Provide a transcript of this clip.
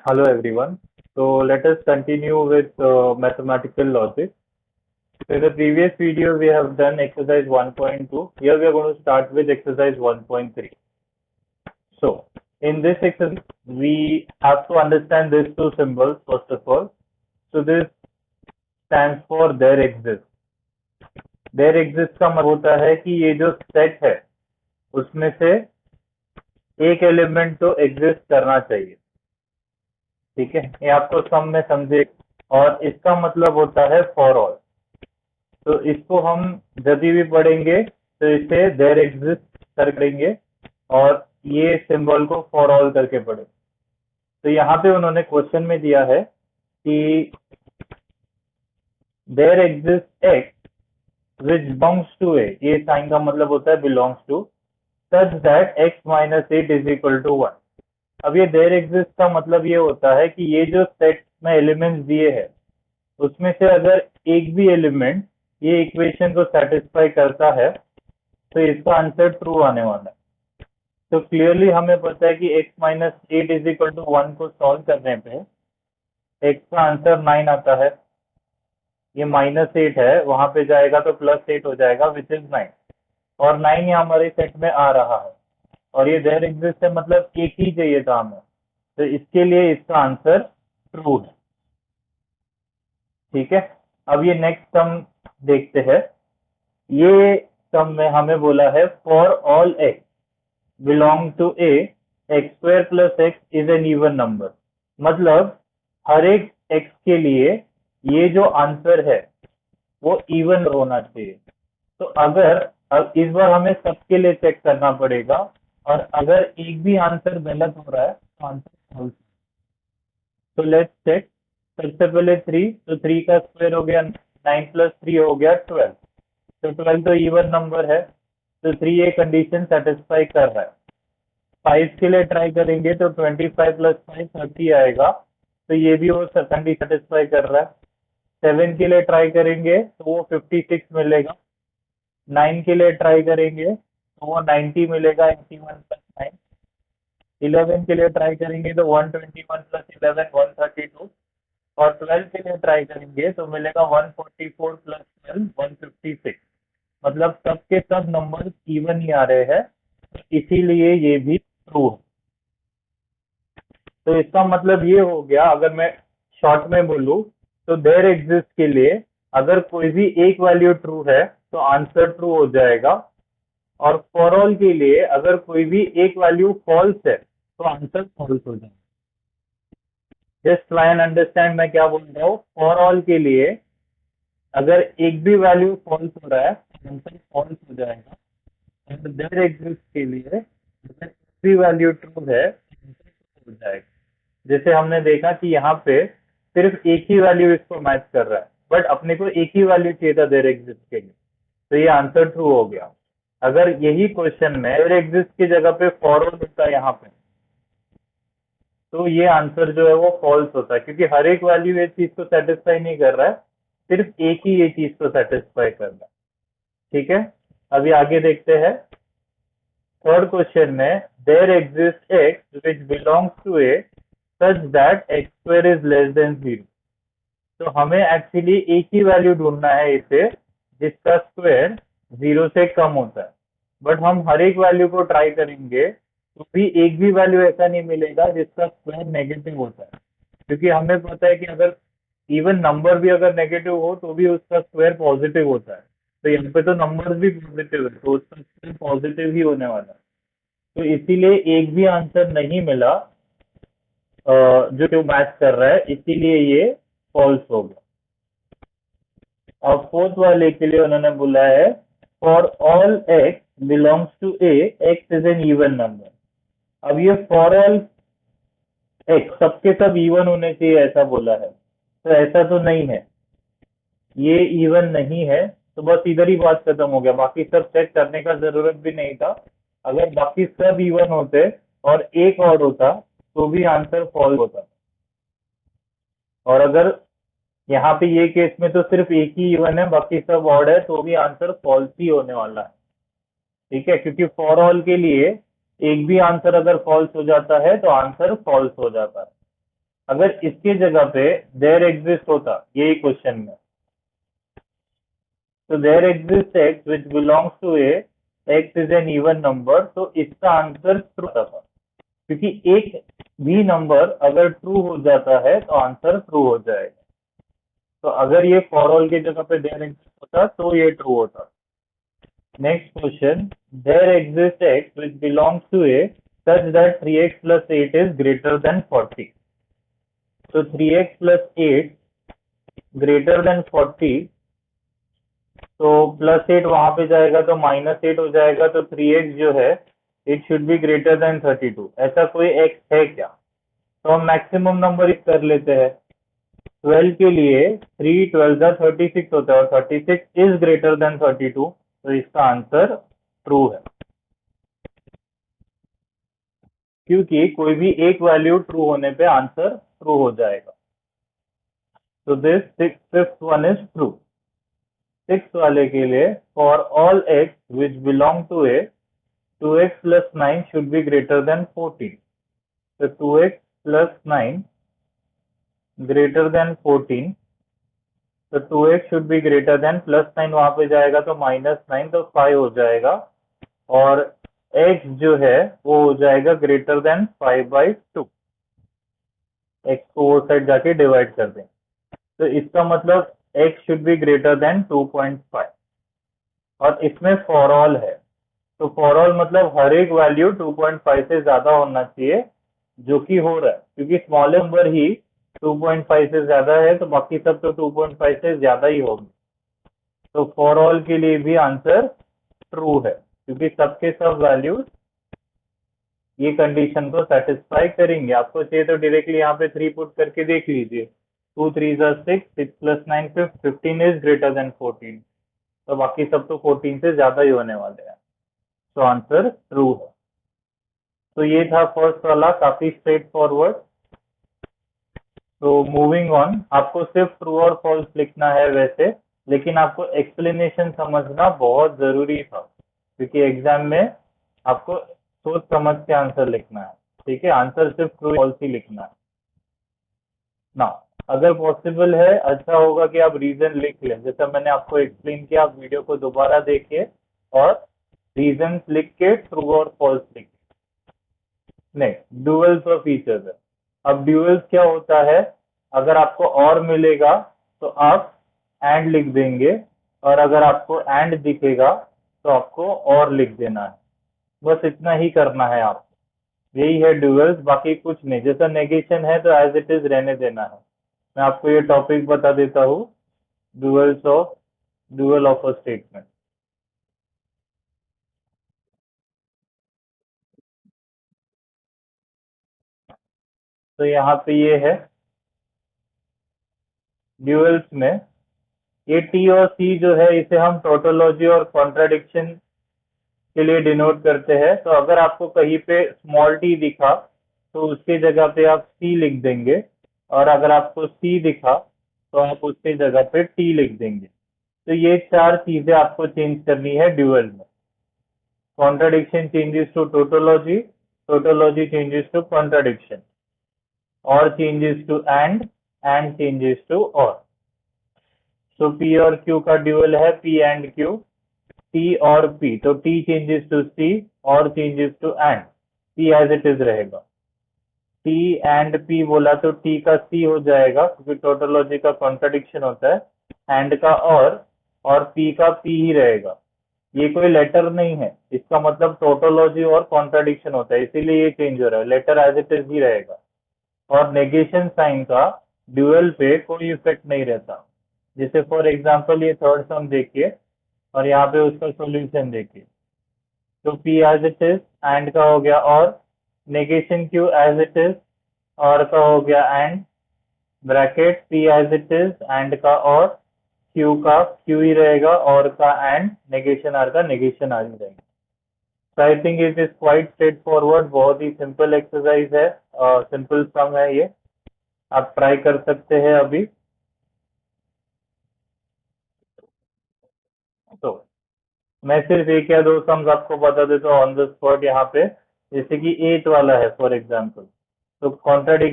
Hello everyone. So let us continue with mathematical logic. So in the previous video we have done exercise 1.2. Here we are going to start with exercise 1.3. So in this exercise we have to understand these two symbols first of all. So this stands for there exists. There exists का मतलब होता है कि ये जो set है उसमें से एक एलिमेंट तो एग्जिस्ट करना चाहिए। ठीक है, ये आपको सम में समझे। और इसका मतलब होता है फॉर ऑल। तो इसको हम जब भी पढ़ेंगे तो इसे देयर एग्जिस्ट करेंगे और ये सिंबल को फॉर ऑल करके पढ़ेंगे। तो यहाँ पे उन्होंने क्वेश्चन में दिया है कि there exist x which belongs to A, ये साइन का मतलब होता है belongs to, such that x minus eight is equal to one. अब ये देयर एग्जिस्ट का मतलब ये होता है कि ये जो सेट में एलिमेंट्स दिए हैं उसमें से अगर एक भी एलिमेंट ये इक्वेशन को सेटिस्फाई करता है तो इसका आंसर ट्रू आने वाला है। तो क्लियरली हमें पता है कि x minus eight is equal to one को सॉल्व करने पे x का आंसर 9 आता है। ये माइनस एट है, वहां पे जाएगा तो प्लस एट हो जाएगा विच इज 9, और 9 यहाँ हमारे सेट में आ रहा है और ये देयर एग्जिस्ट है, मतलब एक ही चाहिए था हमें, तो इसके लिए इसका आंसर ट्रू है। ठीक है, अब ये नेक्स्ट सम देखते हैं। ये सम में हमें बोला है for all X belong to A X square plus X is an even number. मतलब हर एक एक्स के लिए ये जो आंसर है वो इवन होना चाहिए। तो अगर अब इस बार हमें सबके लिए चेक करना पड़ेगा और अगर एक भी आंसर गलत हो रहा है तो आंसर फॉल्स। तो लेट्स चेक। सबसे पहले थ्री, तो थ्री का स्क्वायर हो गया 9 प्लस थ्री हो गया 12। तो 12 तो इवन नंबर है, तो थ्री ये कंडीशन सेटिस्फाई कर रहा है। 5 के लिए ट्राई करेंगे तो 25 प्लस 5 30 आएगा, तो ये भी वो कंडीशन सेटिस्फाई कर रहा है। 7 के लिए ट्राई करेंगे तो वो 56 मिलेगा। 9 के लिए ट्राई करेंगे तो वो 90 मिलेगा, 81 प्लस 9। 11 के लिए ट्राई करेंगे तो 121 प्लस 11 132, और 12 के लिए ट्राई करेंगे तो मिलेगा 144 प्लस 12 156। मतलब सबके सब नंबर इवन ही आ रहे हैं, इसीलिए ये भी ट्रू है। तो इसका मतलब ये हो गया, अगर मैं शॉर्ट में बोलूं तो देयर एग्जिस्ट के लिए अगर कोई भी एक वैल्यू ट्रू है तो आंसर ट्रू हो जाएगा, और फॉर ऑल के लिए अगर कोई भी एक वैल्यू फॉल्स है तो आंसर फॉल्स हो जाएगा। जस्ट ट्राई एंड अंडरस्टैंड मैं क्या बोल रहा हूँ। फॉर ऑल के लिए अगर एक भी वैल्यू फॉल्स हो रहा है तो आंसर फॉल्स हो जाएगा, और देयर एग्जिस्ट के लिए अगर एक भी वैल्यू ट्रू है तो आंसर ट्रू हो जाएगा। जैसे हमने देखा कि यहाँ पे सिर्फ एक ही वैल्यू इसको मैच कर रहा है, बट अपने को एक ही वैल्यू चाहिए था देयर एग्जिस्ट के लिए, तो ये आंसर ट्रू हो गया। अगर यही क्वेश्चन में देयर एग्जिस्ट की जगह पे फॉर ऑल होता है यहाँ पे, तो ये आंसर जो है वो फॉल्स होता है, क्योंकि हर एक वैल्यू ये चीज को सेटिस्फाई नहीं कर रहा है, सिर्फ एक ही ये चीज को सेटिस्फाई कर रहा है। ठीक है, अभी आगे देखते हैं। थर्ड क्वेश्चन में there exist x which belongs to A such that X square is less than 0। तो हमें एक्चुअली एक ही वैल्यू ढूंढना है इसे जिसका स्क्वायर 0 से कम होता है, बट हम हर एक वैल्यू को ट्राई करेंगे तो भी एक भी वैल्यू ऐसा नहीं मिलेगा जिसका स्क्वायर नेगेटिव होता है, क्योंकि हमें पता है कि अगर इवन नंबर भी अगर नेगेटिव हो तो भी उसका स्क्वायर पॉजिटिव होता है। तो यहाँ पे तो नंबर्स भी पॉजिटिव है तो उसका स्क्वायर पॉजिटिव ही होने वाला है। तो इसीलिए एक भी आंसर नहीं मिला जो मैच कर रहा है, इसीलिए ये फॉल्स हो गया। और फोर्थ वाले के लिए उन्होंने बोला है for all X belongs to A X is an even number. अब ये फॉर ऑल एक्स सबके सब इवन होने चाहिए ऐसा बोला है, तो ऐसा तो नहीं है, ये इवन नहीं है। तो बस इधर ही बात खत्म हो गया, बाकी सब चेक करने का जरूरत भी नहीं था। अगर बाकी सब इवन होते और एक और होता तो भी आंसर फॉल्स होता। और अगर यहाँ पे ये केस में तो सिर्फ एक ही इवन है, बाकी सब ऑड है, तो भी आंसर फॉल्स ही होने वाला है। ठीक है, क्योंकि फॉर ऑल के लिए एक भी आंसर अगर फॉल्स हो जाता है तो आंसर फॉल्स हो जाता है। अगर इसके जगह पे देयर एग्जिस्ट होता, यही क्वेश्चन में, तो there exist x which belongs to A, X is an even number, तो इसका आंसर ट्रू था, क्योंकि एक भी नंबर अगर ट्रू हो जाता है तो आंसर ट्रू हो जाएगा। तो अगर ये फॉर ऑल की जगह पे देयर एग्जिस्ट होता तो ये ट्रू होता। Next question, there exist x which belongs to A such that 3x plus 8 is greater than 40. So 3x plus 8 greater than 40, तो प्लस 8 वहां पे जाएगा तो माइनस 8 हो जाएगा, तो 3x जो है it should be greater than 32। ऐसा कोई x है क्या? तो हम मैक्सिमम नंबर कर लेते हैं। 12 के लिए 3 12 36 होता है और 36 इज ग्रेटर देन 32, तो इसका आंसर ट्रू है, क्योंकि कोई भी एक वैल्यू ट्रू होने पे आंसर ट्रू हो जाएगा। तो this fifth one is true. Six वाले के लिए, for all X which belong to A, 2x plus 9 should be greater than 14. So 2x plus 9 greater than 14. तो 2x should be greater than, plus 9 वहां पे जाएगा तो माइनस 9, तो 5 हो जाएगा, और x जो है वो हो जाएगा ग्रेटर देन 5/2। x को वो साइड जाके डिवाइड कर दें, तो इसका मतलब x should be greater than 2.5, और इसमें फॉर ऑल है, तो फॉर ऑल मतलब हर एक वैल्यू 2.5 से ज्यादा होना चाहिए, जो कि हो रहा है, क्योंकि स्मॉल नंबर ही 2.5 से ज्यादा है, तो बाकी सब तो 2.5 से ज्यादा ही होंगे। तो फॉर ऑल के लिए भी आंसर ट्रू है, क्योंकि सबके सब वैल्यूज ये कंडीशन को सेटिस्फाई करेंगे। आपको चाहिए तो डायरेक्टली यहाँ पे 3 पुट करके देख लीजिए। 2 3 6, 6 plus 9 15 इज ग्रेटर देन 14, तो बाकी सब तो 14 से ज्यादा ही होने वाले हैं, तो आंसर ट्रू है। तो ये था फर्स्ट वाला, काफी स्ट्रेट फॉरवर्ड। तो मूविंग ऑन, आपको सिर्फ ट्रू और फॉल्स लिखना है वैसे, लेकिन आपको एक्सप्लेनेशन समझना बहुत जरूरी था, क्योंकि एग्जाम में आपको सोच समझ के आंसर लिखना है, ठीक है? आंसर सिर्फ ट्रू फॉल्स ही लिखना है ना। अगर पॉसिबल है, अच्छा होगा कि आप रीजन लिख लें, जैसा मैंने आपको एक्सप्लेन किया, आप वीडियो को दोबारा देखिए और रीजन लिख के ट्रू और फॉल्स लिखिए। Next, duals of each other. अब ड्यूअल्स क्या होता है, अगर आपको और मिलेगा तो आप एंड लिख देंगे, और अगर आपको एंड दिखेगा तो आपको और लिख देना है, बस इतना ही करना है आपको। यही है ड्यूअल्स, बाकी कुछ नहीं। जैसा नेगेशन है तो एज इट इज रहने देना है। मैं आपको ये टॉपिक बता देता हूँ, ड्यूअल ऑफ अ स्टेटमेंट। तो यहाँ पे ये है ड्यूअल्स में, ये टी और सी जो है इसे हम टोटोलॉजी और कॉन्ट्राडिक्शन के लिए डिनोट करते हैं। तो अगर आपको कहीं पे स्मॉल टी दिखा तो उसकी जगह पे आप सी लिख देंगे, और अगर आपको सी दिखा तो आप उसकी जगह पे टी लिख देंगे। तो ये चार चीजें आपको चेंज करनी है ड्यूअल में। Contradiction changes to tautology, tautology changes to contradiction, और changes to and changes to और। तो पी और क्यू का ड्यूअल है पी एंड क्यू, टी और पी, तो टी चेंजेस टू सी और changes to and, T as it is रहेगा। टी एंड पी बोला तो टी का सी हो जाएगा, क्योंकि टोटोलॉजी का कॉन्ट्राडिक्शन होता है। एंड का और पी का पी ही रहेगा। ये कोई लेटर नहीं है, इसका मतलब टोटोलॉजी और कॉन्ट्राडिक्शन होता है, इसीलिए ये चेंज हो रहा है, लेटर एज इट इज ही रहेगा। और नेगेशन साइन का ड्यूअल पे कोई इफेक्ट नहीं रहता। जैसे फॉर एग्जांपल ये थर्ड सम देखिए, और यहाँ पे उसका सॉल्यूशन देखिए। तो P as it is, and का हो गया और, negation Q as it is, और का हो गया and, bracket P as it is, and का और, क्यू का क्यू ही रहेगा, और का एंड, नेगेशन आर का नेगेशन आर ही रहेगा। So I think it is quite straightforward, बहुत ही सिंपल एक्सरसाइज है, सिंपल सम है ये, आप ट्राई कर सकते हैं अभी। तो मैं सिर्फ एक या दो सम्स आपको बता देता हूँ ऑन द स्पॉट यहाँ पे, जैसे कि 8 वाला है फॉर एग्जांपल। तो कॉन्ट्राडिक्शन